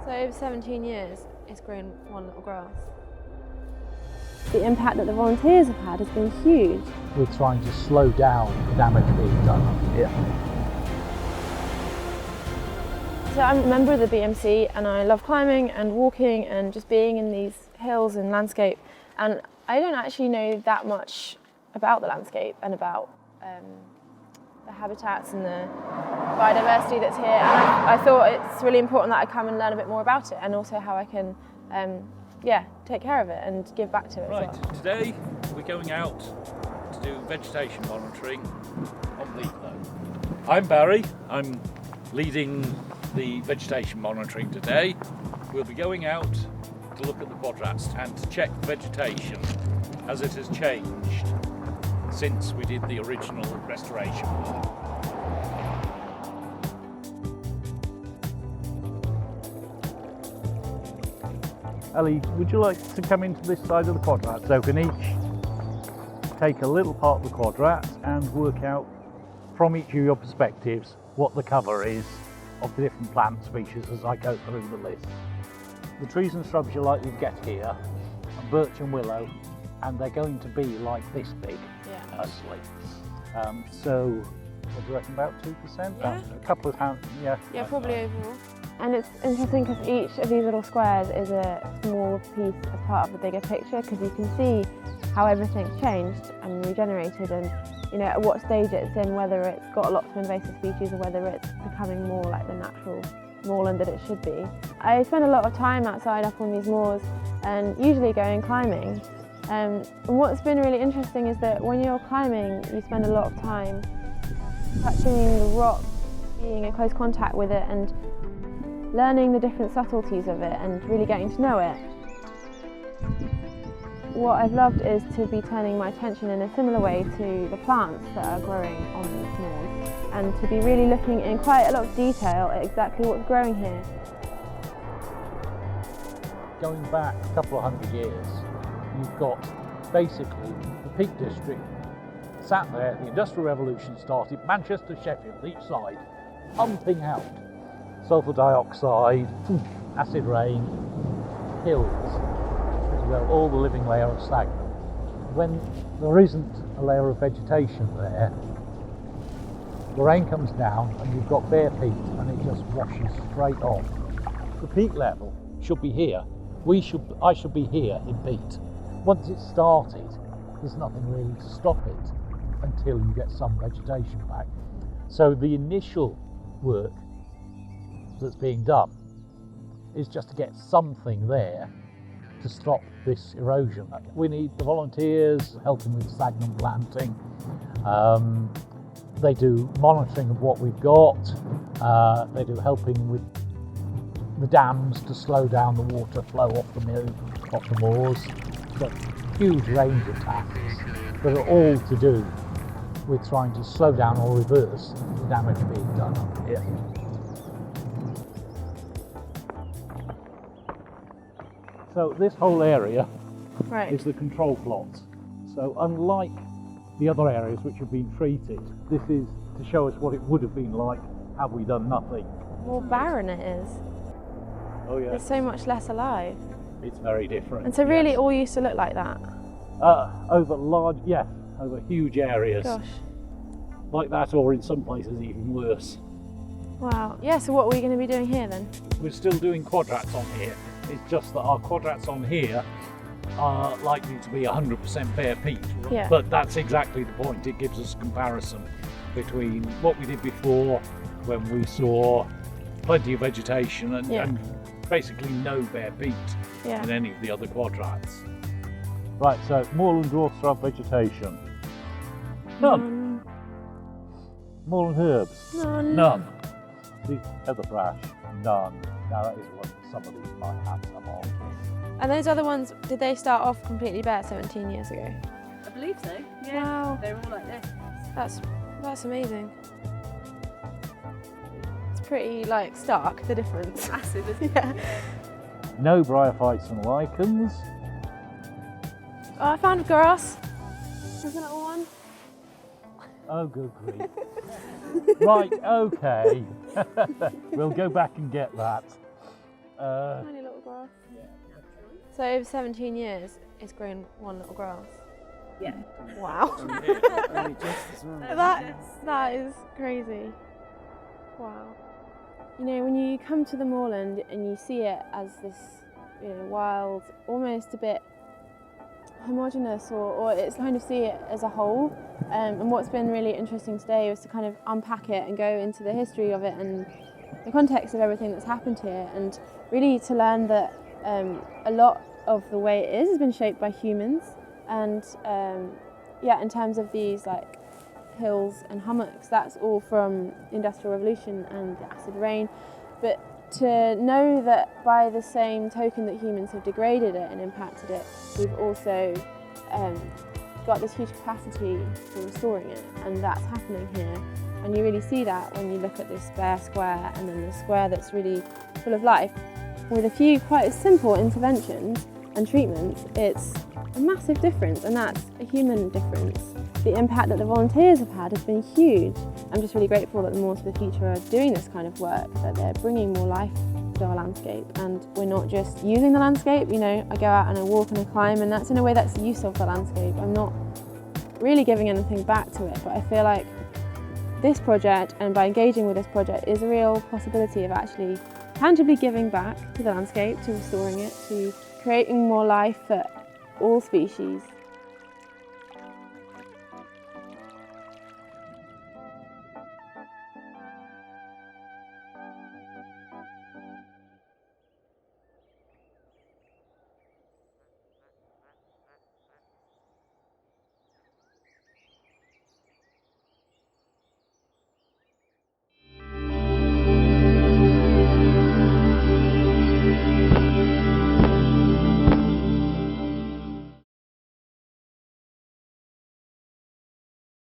So over 17 years, it's grown one little grass. The impact that the volunteers have had has been huge. We're trying to slow down the damage being done up here. So I'm a member of the BMC and I love climbing and walking and just being in these hills and landscape, and I don't actually know that much about the landscape and about the habitats and the biodiversity that's here, and I thought it's really important that I come and learn a bit more about it and also how I can take care of it and give back to it Right, as well. today we're going out to do vegetation monitoring on peat though. I'm Barry, I'm leading the vegetation monitoring today. We'll be going out to look at the quadrats and to check vegetation as it has changed since we did the original restoration work. Ellie, would you like to come into this side of the quadrat? So we can each take a little part of the quadrat and work out from each of your perspectives what the cover is of the different plant species as I go through the list. The trees and shrubs you're likely to get here are birch and willow, and they're going to be like this big, slates. So what do you reckon, about 2%? Yeah. A couple of hands, yeah. Yeah, probably overall. And it's interesting because each of these little squares is a small piece as part of the bigger picture, because you can see how everything's changed and regenerated, and at what stage it's in, whether it's got lots of invasive species or whether it's becoming more like the natural moorland that it should be. I spend a lot of time outside up on these moors and usually going climbing. And what's been really interesting is that when you're climbing, you spend a lot of time touching the rock, being in close contact with it and learning the different subtleties of it and really getting to know it. What I've loved is to be turning my attention in a similar way to the plants that are growing on these moors, and to be really looking in quite a lot of detail at exactly what's growing here. Going back a couple of hundred years, you've got basically the Peak District sat there, the Industrial Revolution started, Manchester, Sheffield, each side, pumping out sulphur dioxide, acid rain, hills, as well, all the living layer of sphagnum. When there isn't a layer of vegetation there, the rain comes down and you've got bare peat and it just washes straight off. The peat level should be here. I should be here in peat. Once it's started, there's nothing really to stop it until you get some vegetation back. So the initial work that's being done is just to get something there to stop this erosion. We need the volunteers helping with sphagnum planting. They do monitoring of what we've got. They do helping with the dams to slow down the water flow off the moors. Got a huge range of tasks that are all to do with trying to slow down or reverse the damage being done up here. So this whole area is the control plot. So unlike the other areas which have been treated, this is to show us what it would have been like had we done nothing. More barren it is. Oh yeah. It's so much less alive. It's very different. And so really it all used to look like that? Over huge areas. Gosh. Like that, or in some places even worse. Wow. Yeah, so what are we going to be doing here then? We're still doing quadrats on here. It's just that our quadrats on here are likely to be 100% bare peat. Yeah. But that's exactly the point. It gives us a comparison between what we did before, when we saw plenty of vegetation and basically no bare peat in any of the other quadrats. Right, so moorland dwarf shrub vegetation. None. Moorland herbs. None. The heatherbrash. None. Now that is what some of these might have some on. And those other ones, did they start off completely bare 17 years ago? I believe so. Yeah. Wow. They're all like this. That's amazing. It's pretty stark, the difference. Massive, isn't it? Yeah. No bryophytes and lichens. Oh, I found grass. There's a little one. Oh, good grief. Right, okay. We'll go back and get that. Tiny little grass. So over 17 years, it's grown one little grass. Yeah. Wow. Only just as well. That is crazy. Wow. You know, when you come to the moorland and you see it as this, you know, wild, almost a bit homogeneous, or it's kind of see it as a whole. And what's been really interesting today was to kind of unpack it and go into the history of it and the context of everything that's happened here, and really to learn that a lot of the way it is has been shaped by humans. And yeah, in terms of these like hills and hummocks, that's all from the Industrial Revolution and the acid rain. But to know that by the same token that humans have degraded it and impacted it, we've also got this huge capacity for restoring it, and that's happening here. And you really see that when you look at this bare square and then the square that's really full of life. With a few quite simple interventions and treatments, it's a massive difference, and that's a human difference. The impact that the volunteers have had has been huge. I'm just really grateful that the Moors for the Future are doing this kind of work, that they're bringing more life to our landscape, and we're not just using the landscape. You know, I go out and I walk and I climb, and that's in a way that's use of the landscape. I'm not really giving anything back to it, but I feel like this project, and by engaging with this project, is a real possibility of actually tangibly giving back to the landscape, to restoring it, to creating more life for all species.